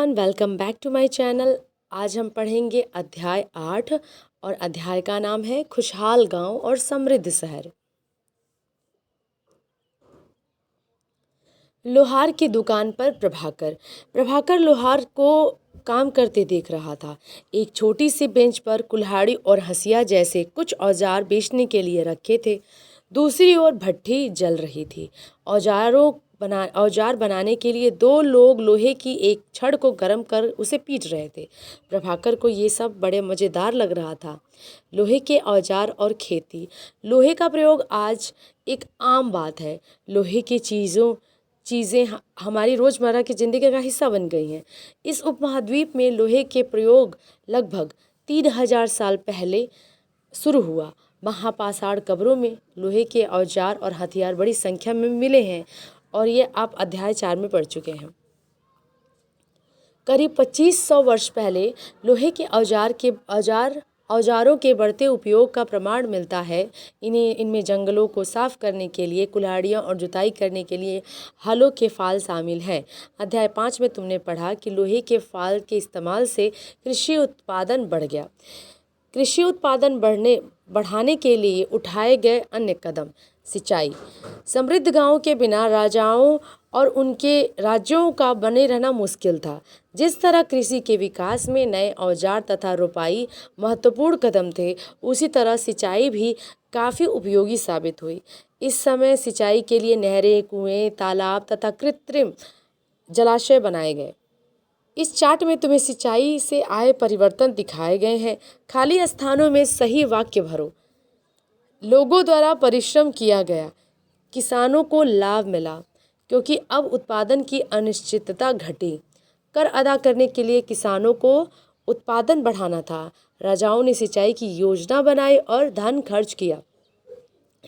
Everyone, welcome back to my channel. आज हम पढ़ेंगे अध्याय 8 और अध्याय का नाम है खुशहाल गांव और समृद्ध शहर। लोहार की दुकान पर प्रभाकर लोहार को काम करते देख रहा था। एक छोटी सी बेंच पर कुल्हाड़ी और हंसिया जैसे कुछ औजार बेचने के लिए रखे थे। दूसरी ओर भट्ठी जल रही थी। औजार बनाने के लिए दो लोग लोहे की एक छड़ को गर्म कर उसे पीट रहे थे। प्रभाकर को ये सब बड़े मज़ेदार लग रहा था। लोहे के औजार और खेती। लोहे का प्रयोग आज एक आम बात है। लोहे की चीज़ें हमारी रोज़मर्रा की ज़िंदगी का हिस्सा बन गई हैं। इस उपमहाद्वीप में लोहे के प्रयोग लगभग 3000 साल पहले शुरू हुआ। महापाषाण कब्रों में लोहे के औजार और हथियार बड़ी संख्या में मिले हैं और ये आप अध्याय 4 में पढ़ चुके हैं। करीब 2500 वर्ष पहले लोहे के औजारों के बढ़ते उपयोग का प्रमाण मिलता है। इनमें जंगलों को साफ करने के लिए कुल्हाड़ियाँ और जुताई करने के लिए हलों के फाल शामिल हैं। अध्याय 5 में तुमने पढ़ा कि लोहे के फाल के इस्तेमाल से कृषि उत्पादन बढ़ गया। कृषि उत्पादन बढ़ाने के लिए उठाए गए अन्य कदम। सिंचाई। समृद्ध गांवों के बिना राजाओं और उनके राज्यों का बने रहना मुश्किल था। जिस तरह कृषि के विकास में नए औजार तथा रोपाई महत्वपूर्ण कदम थे, उसी तरह सिंचाई भी काफ़ी उपयोगी साबित हुई। इस समय सिंचाई के लिए नहरें, कुएं, तालाब तथा कृत्रिम जलाशय बनाए गए। इस चार्ट में तुम्हें सिंचाई से आए परिवर्तन दिखाए गए हैं। खाली स्थानों में सही वाक्य भरो। लोगों द्वारा परिश्रम किया गया। किसानों को लाभ मिला क्योंकि अब उत्पादन की अनिश्चितता घटी। कर अदा करने के लिए किसानों को उत्पादन बढ़ाना था। राजाओं ने सिंचाई की योजना बनाई और धन खर्च किया।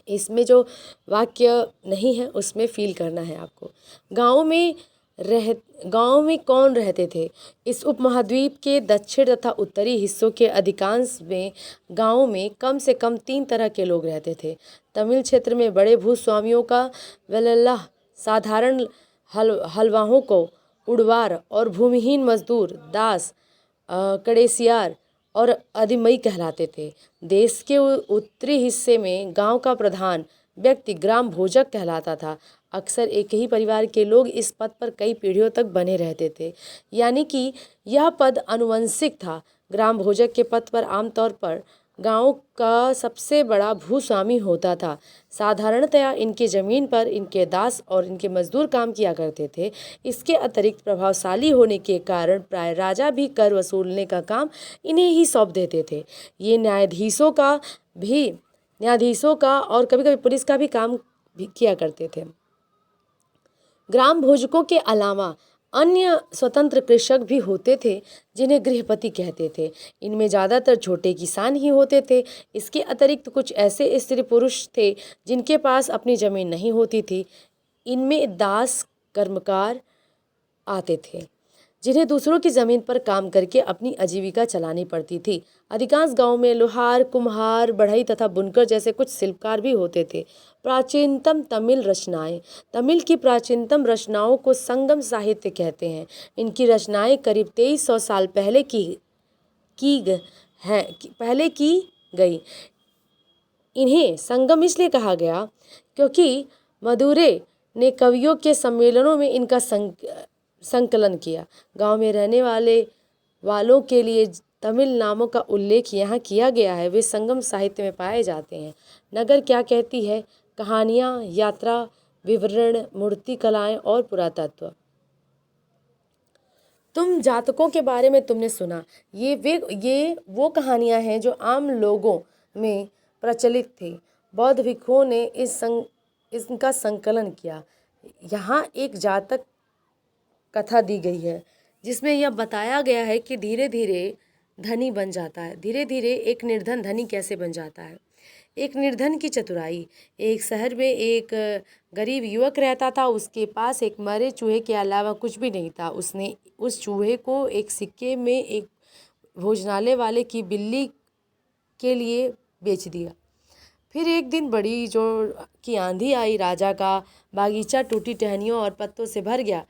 इसमें जो वाक्य नहीं है उसमें फील करना है आपको। गांव में कौन रहते थे? इस उपमहाद्वीप के दक्षिण तथा उत्तरी हिस्सों के अधिकांश में गांवों में कम से कम 3 तरह के लोग रहते थे। तमिल क्षेत्र में बड़े भूस्वामियों का वेल्लाह, साधारण हलवाहों को उड़वार और भूमिहीन मजदूर दास, कड़ेसियार और अदिमई कहलाते थे। देश के उत्तरी हिस्से में गांव का प्रधान व्यक्ति ग्राम भोजक कहलाता था। अक्सर एक ही परिवार के लोग इस पद पर कई पीढ़ियों तक बने रहते थे, यानी कि यह पद आनुवंशिक था। ग्राम भोजक के पद पर आमतौर पर गांव का सबसे बड़ा भूस्वामी होता था। साधारणतया इनके ज़मीन पर इनके दास और इनके मजदूर काम किया करते थे। इसके अतिरिक्त प्रभावशाली होने के कारण प्राय राजा भी कर वसूलने का काम इन्हें ही सौंप देते थे। ये न्यायाधीशों का और कभी कभी पुलिस का भी काम भी किया करते थे। ग्राम भोजकों के अलावा अन्य स्वतंत्र कृषक भी होते थे जिन्हें गृहपति कहते थे। इनमें ज़्यादातर छोटे किसान ही होते थे। इसके अतिरिक्त कुछ ऐसे स्त्री पुरुष थे जिनके पास अपनी ज़मीन नहीं होती थी। इनमें दास कर्मकार आते थे जिन्हें दूसरों की ज़मीन पर काम करके अपनी आजीविका चलानी पड़ती थी। अधिकांश गांवों में लोहार, कुम्हार, बढ़ई तथा बुनकर जैसे कुछ शिल्पकार भी होते थे। प्राचीनतम तमिल रचनाएं। तमिल की प्राचीनतम रचनाओं को संगम साहित्य कहते हैं। इनकी रचनाएं करीब 2300 साल पहले की गई। इन्हें संगम इसलिए कहा गया क्योंकि मदुरै ने कवियों के सम्मेलनों में इनका संकलन किया। गांव में रहने वालों के लिए तमिल नामों का उल्लेख यहाँ किया गया है। वे संगम साहित्य में पाए जाते हैं। नगर क्या कहती है? कहानियाँ, यात्रा विवरण, मूर्ति कलाएं और पुरातत्व। तुम जातकों के बारे में तुमने सुना। ये वो कहानियाँ हैं जो आम लोगों में प्रचलित थी। बौद्ध भिक्षुओं ने इनका संकलन किया। यहाँ एक जातक कथा दी गई है जिसमें यह बताया गया है कि धीरे धीरे धनी बन जाता है। धीरे धीरे एक निर्धन धनी कैसे बन जाता है। एक निर्धन की चतुराई। एक शहर में एक गरीब युवक रहता था। उसके पास एक मरे चूहे के अलावा कुछ भी नहीं था। उसने उस चूहे को एक सिक्के में एक भोजनालय वाले की बिल्ली के लिए बेच दिया। फिर एक दिन बड़ी जोर की आंधी आई। राजा का बागीचा टूटी टहनियों और पत्तों से भर गया।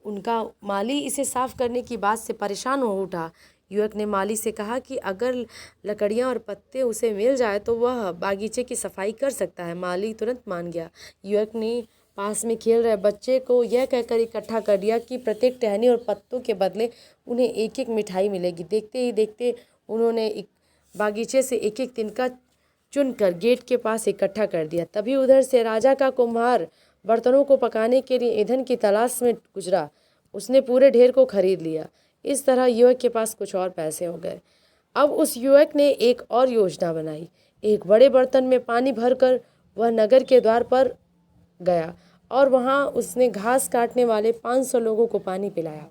उनका माली इसे साफ करने की बात से परेशान हो उठा। युवक ने माली से कहा कि अगर लकड़ियां और पत्ते उसे मिल जाए तो वह बागीचे की सफाई कर सकता है। माली तुरंत मान गया। युवक ने पास में खेल रहे बच्चे को यह कहकर इकट्ठा कर दिया कि प्रत्येक टहनी और पत्तों के बदले उन्हें एक एक मिठाई मिलेगी। देखते ही देखते उन्होंने बागीचे से एक एक तिनका चुनकर गेट के पास इकट्ठा कर दिया। तभी उधर से राजा का कुम्हार बर्तनों को पकाने के लिए ईंधन की तलाश में गुजरा। उसने पूरे ढेर को खरीद लिया। इस तरह युवक के पास कुछ और पैसे हो गए। अब उस युवक ने एक और योजना बनाई। एक बड़े बर्तन में पानी भरकर वह नगर के द्वार पर गया और वहां उसने घास काटने वाले 500 लोगों को पानी पिलाया।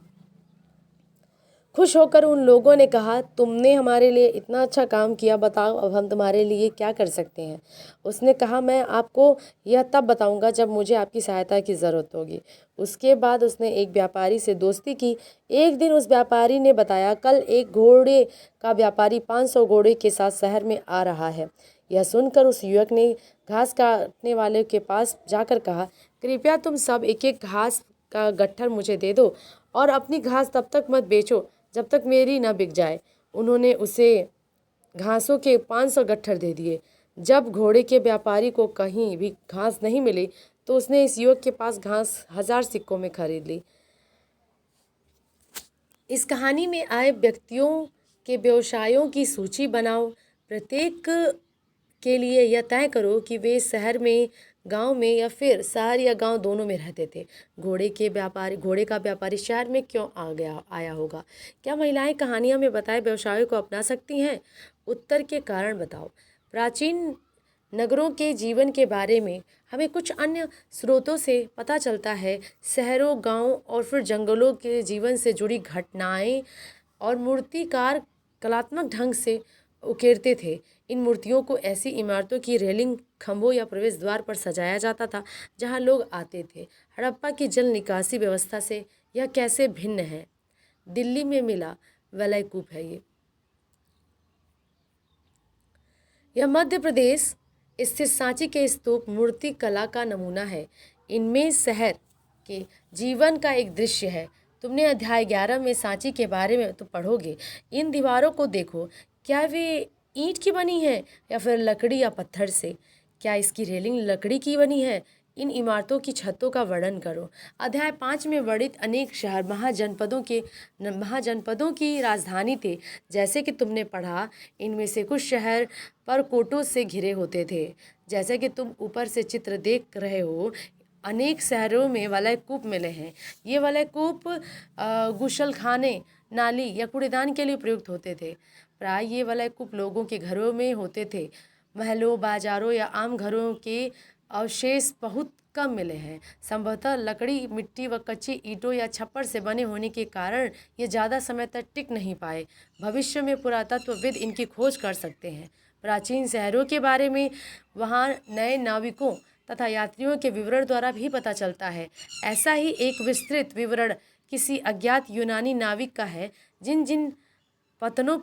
खुश होकर उन लोगों ने कहा, तुमने हमारे लिए इतना अच्छा काम किया, बताओ अब हम तुम्हारे लिए क्या कर सकते हैं। उसने कहा, मैं आपको यह तब बताऊंगा जब मुझे आपकी सहायता की ज़रूरत होगी। उसके बाद उसने एक व्यापारी से दोस्ती की। एक दिन उस व्यापारी ने बताया, कल एक घोड़े का व्यापारी 500 घोड़े के साथ शहर में आ रहा है। यह सुनकर उस युवक ने घास काटने वाले के पास जाकर कहा, कृपया तुम सब एक एक घास का गट्ठर मुझे दे दो और अपनी घास तब तक मत बेचो जब तक मेरी न बिक जाए। उन्होंने उसे घासों के 500 गट्ठर दे दिए। जब घोड़े के व्यापारी को कहीं भी घास नहीं मिली तो उसने इस युवक के पास घास 1000 सिक्कों में खरीद ली। इस कहानी में आए व्यक्तियों के व्यवसायों की सूची बनाओ। प्रत्येक के लिए यह तय करो कि वे शहर में, गांव में या फिर शहर या गांव दोनों में रहते थे। घोड़े का व्यापारी शहर में क्यों आया होगा? क्या महिलाएं कहानियों में बताए व्यवसायों को अपना सकती हैं? उत्तर के कारण बताओ। प्राचीन नगरों के जीवन के बारे में हमें कुछ अन्य स्रोतों से पता चलता है। शहरों, गांवों और फिर जंगलों के जीवन से जुड़ी घटनाएं और मूर्तिकार कलात्मक ढंग से उकेरते थे। इन मूर्तियों को ऐसी इमारतों की रेलिंग, खंभों या प्रवेश द्वार पर सजाया जाता था जहां लोग आते थे। हड़प्पा की जल निकासी व्यवस्था से यह कैसे भिन्न है? दिल्ली में मिला वलयकूप है। यह मध्य प्रदेश स्थित सांची के स्तूप मूर्ति कला का नमूना है। इनमें शहर के जीवन का एक दृश्य है। तुमने अध्याय 11 में सांची के बारे में तो पढ़ोगे। इन दीवारों को देखो, क्या वे ईंट की बनी है या फिर लकड़ी या पत्थर से? क्या इसकी रेलिंग लकड़ी की बनी है? इन इमारतों की छतों का वर्णन करो। अध्याय 5 में वर्णित अनेक शहर महाजनपदों की राजधानी थे। जैसे कि तुमने पढ़ा, इनमें से कुछ शहर परकोटों से घिरे होते थे। जैसे कि तुम ऊपर से चित्र देख रहे हो, अनेक शहरों में वलयकूप मिले हैं। ये वलयकूप गुसलखाने, नाली या कूड़ेदान के लिए प्रयुक्त होते थे। प्राय ये वलयकूप लोगों के घरों में होते थे। महलों, बाजारों या आम घरों के अवशेष बहुत कम मिले हैं। संभवतः लकड़ी, मिट्टी व कच्ची ईंटों या छप्पर से बने होने के कारण ये ज़्यादा समय तक टिक नहीं पाए। भविष्य में पुरातत्वविद इनकी खोज कर सकते हैं। प्राचीन शहरों के बारे में वहाँ नए नाविकों तथा यात्रियों के विवरण द्वारा भी पता चलता है। ऐसा ही एक विस्तृत विवरण किसी अज्ञात यूनानी नाविक का है। जिन जिन पतनों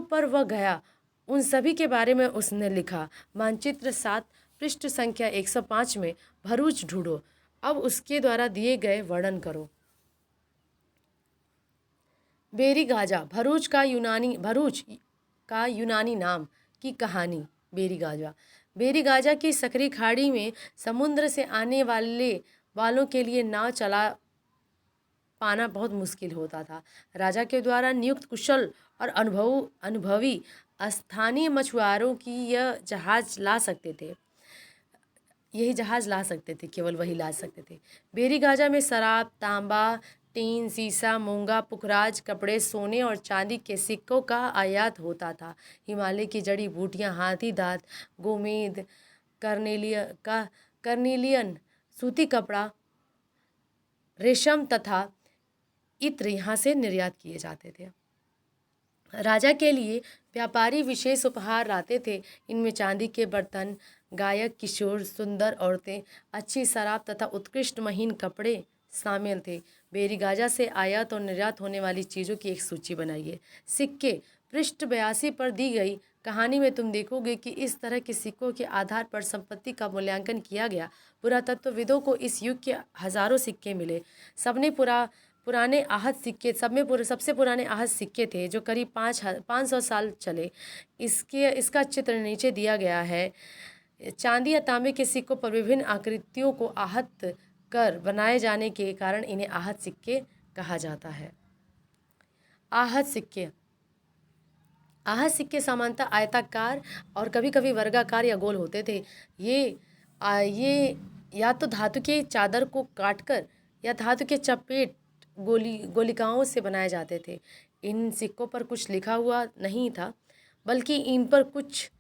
पर वह गया, उन सभी के बारे में उसने लिखा। मानचित्र 7 पृष्ठ संख्या 105 में भरूच ढूंढो। अब उसके द्वारा दिए गए वर्णन करो। बेरीगाजा, भरूच का यूनानी नाम की कहानी। बेरीगाजा की सकरी खाड़ी में समुद्र से आने वालों के लिए नाव चला पाना बहुत मुश्किल होता था। राजा के द्वारा नियुक्त कुशल और अनुभवी स्थानीय मछुआरों की यही जहाज ला सकते थे, केवल वही ला सकते थे। बेरीगाजा में शराब, तांबा, टीन, सीसा, मूंगा, पुखराज, कपड़े, सोने और चांदी के सिक्कों का आयात होता था। हिमालय की जड़ी बूटियां, हाथी दांत, गोमेद, कर्निलियन, सूती कपड़ा, रेशम तथा इत्र यहाँ से निर्यात किए जाते थे। राजा के लिए व्यापारी विशेष उपहार लाते थे। इनमें चांदी के बर्तन, गायक, किशोर, सुंदर औरतें, अच्छी शराब तथा उत्कृष्ट महीन कपड़े शामिल थे। बेरीगाजा से आयात और निर्यात होने वाली चीज़ों की एक सूची बनाइए। सिक्के, पृष्ठ 82 पर दी गई कहानी में तुम देखोगे कि इस तरह के सिक्कों के आधार पर संपत्ति का मूल्यांकन किया गया। पुरातत्वविदों को इस युग के हजारों सिक्के मिले। सबने पुराने आहत सिक्के सब में सबसे पुराने आहत सिक्के थे जो करीब 500 साल चले। इसका चित्र नीचे दिया गया है। चांदी या तांबे के सिक्कों पर विभिन्न आकृतियों को आहत कर बनाए जाने के कारण इन्हें आहत सिक्के कहा जाता है। आहत सिक्के सामान्यतः आयताकार और कभी कभी वर्गाकार या गोल होते थे। ये या तो धातु के चादर को काटकर या धातु के चपेट गोलिकाओं से बनाए जाते थे। इन सिक्कों पर कुछ लिखा हुआ नहीं था, बल्कि इन पर कुछ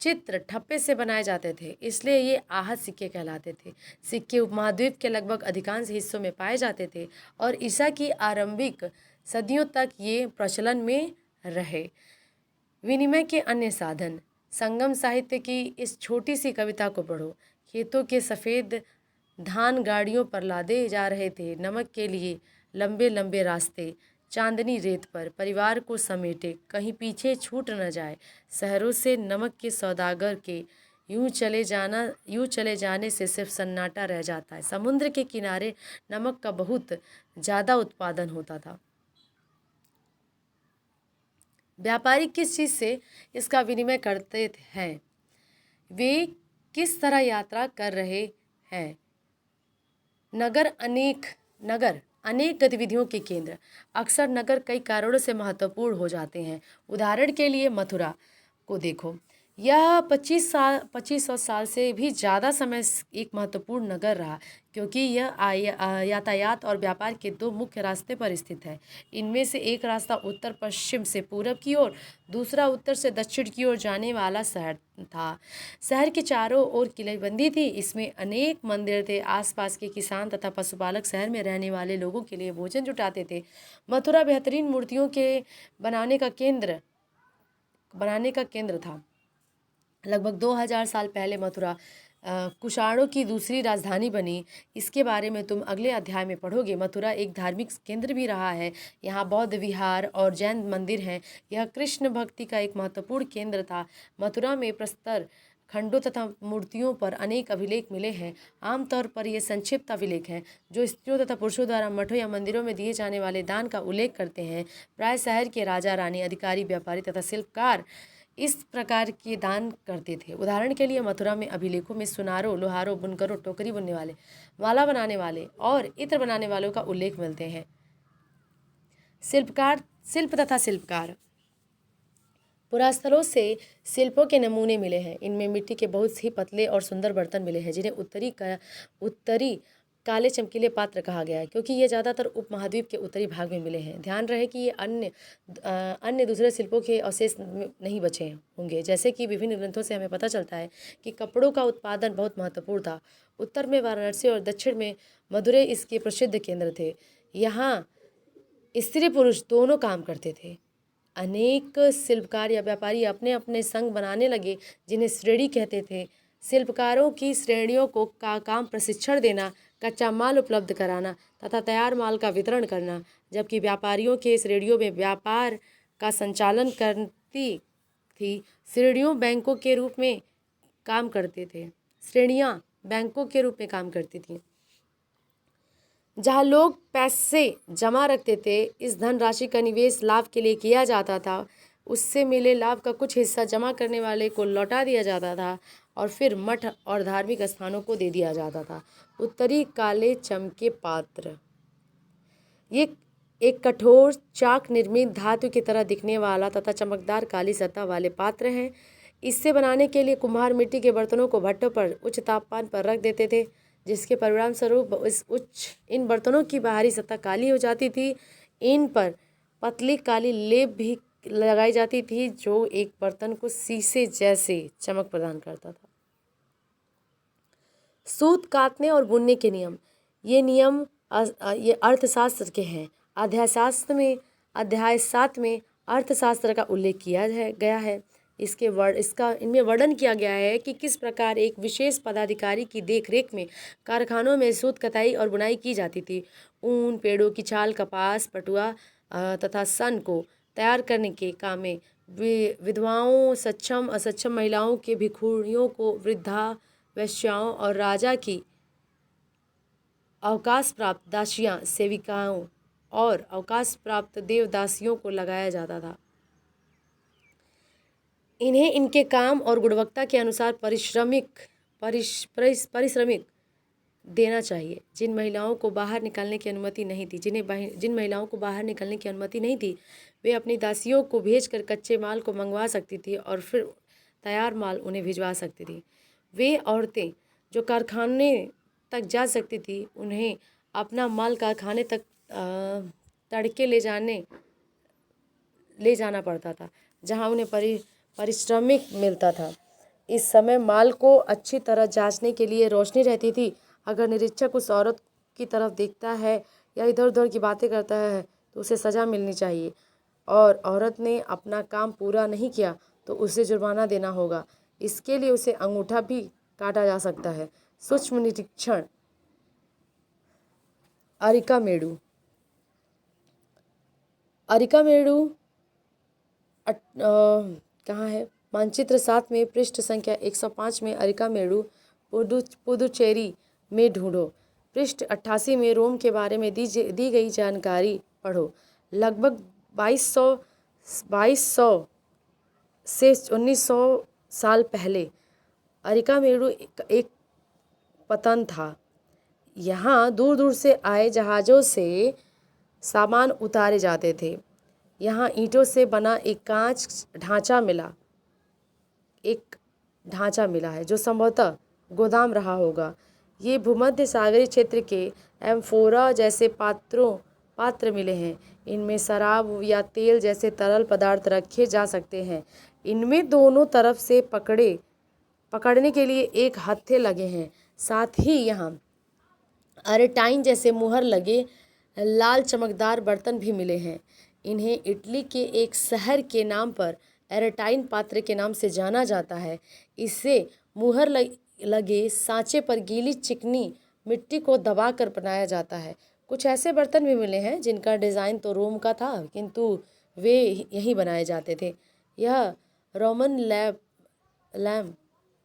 चित्र ठप्पे से बनाए जाते थे, इसलिए ये आहत सिक्के कहलाते थे। सिक्के उपमहाद्वीप के लगभग अधिकांश हिस्सों में पाए जाते थे और ईसा की आरंभिक सदियों तक ये प्रचलन में रहे। विनिमय के अन्य साधन। संगम साहित्य की इस छोटी सी कविता को पढ़ो। खेतों के सफ़ेद धान गाड़ियों पर लादे जा रहे थे, नमक के लिए लंबे लंबे रास्ते चांदनी रेत पर परिवार को समेटे, कहीं पीछे छूट न जाए। शहरों से नमक के सौदागर के यूं चले जाने से सिर्फ सन्नाटा रह जाता है। समुद्र के किनारे नमक का बहुत ज़्यादा उत्पादन होता था। व्यापारी किस चीज़ से इसका विनिमय करते हैं? वे किस तरह यात्रा कर रहे हैं? नगर अनेक गतिविधियों के केंद्र। अक्सर नगर कई कारणों से महत्वपूर्ण हो जाते हैं। उदाहरण के लिए मथुरा को देखो। यह 2500 साल से भी ज़्यादा समय एक महत्वपूर्ण नगर रहा, क्योंकि यह यातायात और व्यापार के दो मुख्य रास्ते पर स्थित है। इनमें से एक रास्ता उत्तर पश्चिम से पूरब की ओर, दूसरा उत्तर से दक्षिण की ओर जाने वाला शहर था। शहर के चारों ओर किलेबंदी थी। इसमें अनेक मंदिर थे। आसपास के किसान तथा पशुपालक शहर में रहने वाले लोगों के लिए भोजन जुटाते थे। मथुरा बेहतरीन मूर्तियों के बनाने का केंद्र था। लगभग 2000 साल पहले मथुरा कुषाणों की दूसरी राजधानी बनी। इसके बारे में तुम अगले अध्याय में पढ़ोगे। मथुरा एक धार्मिक केंद्र भी रहा है। यहाँ बौद्ध विहार और जैन मंदिर हैं। यह कृष्ण भक्ति का एक महत्वपूर्ण केंद्र था। मथुरा में प्रस्तर खंडों तथा मूर्तियों पर अनेक अभिलेख मिले हैं। आमतौर पर ये संक्षिप्त अभिलेख हैं जो स्त्रियों तथा पुरुषों द्वारा मठों या मंदिरों में दिए जाने वाले दान का उल्लेख करते हैं। प्राय शहर के राजा रानी, अधिकारी, व्यापारी तथा शिल्पकार इस प्रकार के दान करते थे। उदाहरण के लिए मथुरा में अभिलेखों में सुनारों, लोहारों, बुनकरों, टोकरी बुनने वाले, माला बनाने वाले और इत्र बनाने वालों का उल्लेख मिलते हैं। शिल्प तथा शिल्पकार। पुरास्थलों से शिल्पों के नमूने मिले हैं। इनमें मिट्टी के बहुत ही पतले और सुंदर बर्तन मिले हैं, जिन्हें उत्तरी काले चमकीले पात्र कहा गया है, क्योंकि ये ज़्यादातर उपमहाद्वीप के उत्तरी भाग में मिले हैं। ध्यान रहे कि ये अन्य दूसरे शिल्पों के अवशेष नहीं बचे होंगे। जैसे कि विभिन्न ग्रंथों से हमें पता चलता है कि कपड़ों का उत्पादन बहुत महत्वपूर्ण था। उत्तर में वाराणसी और दक्षिण में मदुरै इसके प्रसिद्ध केंद्र थे। यहाँ स्त्री पुरुष दोनों काम करते थे। अनेक शिल्पकार या व्यापारी अपने अपने संघ बनाने लगे, जिन्हें श्रेणी कहते थे। शिल्पकारों की श्रेणियों को काम प्रशिक्षण देना, कच्चा माल उपलब्ध कराना तथा तैयार माल का वितरण करना, जबकि व्यापारियों के श्रेणियों में व्यापार का संचालन करती थी। श्रेणियाँ बैंकों के रूप में काम करती थीं, जहाँ लोग पैसे जमा रखते थे। इस धनराशि का निवेश लाभ के लिए किया जाता था। उससे मिले लाभ का कुछ हिस्सा जमा करने वाले को लौटा दिया जाता था और फिर मठ और धार्मिक स्थानों को दे दिया जाता था। उत्तरी काले चमके पात्र। ये एक कठोर चाक निर्मित धातु की तरह दिखने वाला तथा चमकदार काली सतह वाले पात्र हैं। इससे बनाने के लिए कुम्हार मिट्टी के बर्तनों को भट्टों पर उच्च तापमान पर रख देते थे, जिसके परिणाम स्वरूप इन बर्तनों की बाहरी सतह काली हो जाती थी। इन पर पतली काली लेप भी लगाई जाती थी, जो एक बर्तन को शीशे जैसे चमक प्रदान करता था। सूत काटने और बुनने के नियम। ये अर्थशास्त्र के हैं। अध्याय 7 में अर्थशास्त्र का उल्लेख किया गया है। इनमें वर्णन किया गया है कि किस प्रकार एक विशेष पदाधिकारी की देखरेख में कारखानों में सूत कताई और बुनाई की जाती थी। ऊन, पेड़ों की छाल, कपास, पटुआ तथा सन को तैयार करने के काम में विधवाओं, सक्षम असक्षम महिलाओं के भिखुरियों को, वृद्धा वेश्याओं और राजा की अवकाश प्राप्त दासियां, सेविकाओं और अवकाश प्राप्त देवदासियों को लगाया जाता था। इन्हें इनके काम और गुणवत्ता के अनुसार परिश्रमिक देना चाहिए। जिन महिलाओं को बाहर निकलने की अनुमति नहीं थी जिन महिलाओं को बाहर निकलने की अनुमति नहीं थी, वे अपनी दासियों को भेजकर कच्चे माल को मंगवा सकती थी और फिर तैयार माल उन्हें भिजवा सकती थी। वे औरतें जो कारखाने तक जा सकती थी, उन्हें अपना माल कारखाने तक तड़के ले जाना पड़ता था, जहां उन्हें परिश्रमिक मिलता था। इस समय माल को अच्छी तरह जांचने के लिए रोशनी रहती थी। अगर निरीक्षक उस औरत की तरफ देखता है या इधर उधर की बातें करता है तो उसे सज़ा मिलनी चाहिए, और औरत ने अपना काम पूरा नहीं किया तो उसे जुर्माना देना होगा। इसके लिए उसे अंगूठा भी काटा जा सकता है। सूक्ष्म निरीक्षण। अरिकामेडु कहाँ है? मानचित्र 7 में पृष्ठ संख्या 105 में अरिकामेडु पुदुचेरी में ढूंढो। पृष्ठ 88 में रोम के बारे में दी गई जानकारी पढ़ो। लगभग 2200 से 1900 साल पहले अरिकामेडु एक पतन था। यहाँ दूर दूर से आए जहाज़ों से सामान उतारे जाते थे। यहाँ ईंटों से बना एक ढांचा मिला है जो संभवतः गोदाम रहा होगा। ये भूमध्य सागरीय क्षेत्र के एम्फोरा जैसे पात्र मिले हैं। इनमें शराब या तेल जैसे तरल पदार्थ रखे जा सकते हैं। इनमें दोनों तरफ से पकड़ने के लिए एक हत्थे लगे हैं। साथ ही यहाँ अरेटाइन जैसे मुहर लगे लाल चमकदार बर्तन भी मिले हैं। इन्हें इटली के एक शहर के नाम पर एरेटाइन पात्र के नाम से जाना जाता है। इससे मुहर लगे सांचे पर गीली चिकनी मिट्टी को दबाकर बनाया जाता है। कुछ ऐसे बर्तन भी मिले हैं जिनका डिज़ाइन तो रोम का था, किंतु वे यहीं बनाए जाते थे। यह रोमन लैम्प,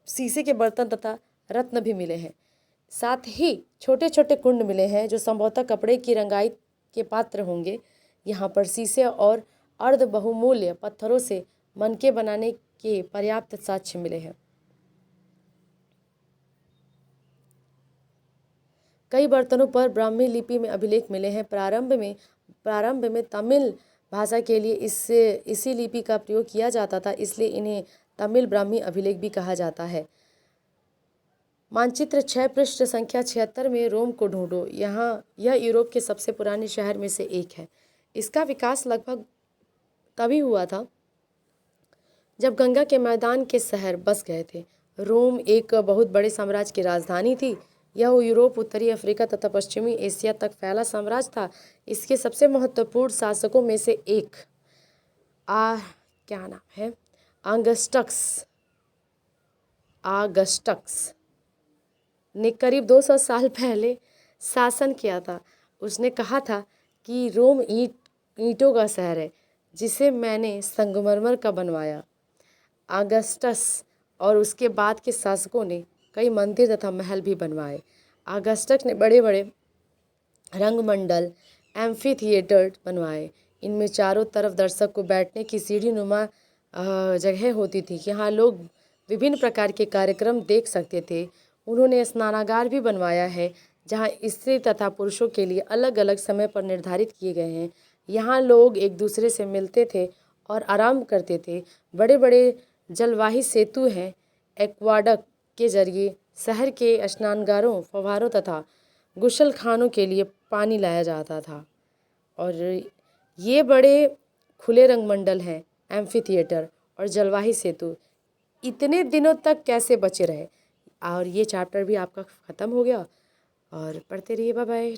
शीशे के बर्तन तथा रत्न भी मिले हैं। साथ ही छोटे छोटे कुंड मिले हैं जो संभवतः कपड़े की रंगाई के पात्र होंगे। यहाँ पर शीशे और अर्ध बहुमूल्य पत्थरों से मनके बनाने के पर्याप्त साक्ष्य मिले हैं। कई बर्तनों पर ब्राह्मी लिपि में अभिलेख मिले हैं। प्रारंभ में तमिल भाषा के लिए इसी लिपि का प्रयोग किया जाता था, इसलिए इन्हें तमिल ब्राह्मी अभिलेख भी कहा जाता है। मानचित्र 6 पृष्ठ संख्या 76 में रोम को ढूंढो। यह यूरोप के सबसे पुराने शहर में से एक है। इसका विकास लगभग तभी हुआ था जब गंगा के मैदान के शहर बस गए थे। रोम एक बहुत बड़े साम्राज्य की राजधानी थी। यह यूरोप, उत्तरी अफ्रीका तथा पश्चिमी एशिया तक फैला साम्राज्य था। इसके सबसे महत्वपूर्ण शासकों में से एक क्या नाम है? आगस्टस ने करीब 200 साल पहले शासन किया था। उसने कहा था कि रोम ईंटों का शहर है जिसे मैंने संगमरमर का बनवाया। आगस्टस और उसके बाद के शासकों ने कई मंदिर तथा महल भी बनवाए। आगस्टस ने बड़े बड़े रंगमंडल, एम्फी थिएटर बनवाए। इनमें चारों तरफ दर्शक को बैठने की सीढ़ी नुमा जगह होती थी। यहाँ लोग विभिन्न प्रकार के कार्यक्रम देख सकते थे। उन्होंने स्नानागार भी बनवाया है जहाँ स्त्री तथा पुरुषों के लिए अलग अलग समय पर निर्धारित किए गए हैं। यहाँ लोग एक दूसरे से मिलते थे और आराम करते थे। बड़े बड़े जलवाही सेतु हैं। एक्वाडक्ट के जरिए शहर के स्नानगारों, फव्वारों तथा गुसलखानों के लिए पानी लाया जाता था। और ये बड़े खुले रंगमंडल हैं, एम्फी थिएटर और जलवाही सेतु इतने दिनों तक कैसे बचे रहे। और ये चैप्टर भी आपका ख़त्म हो गया। और पढ़ते रहिए। Bye bye.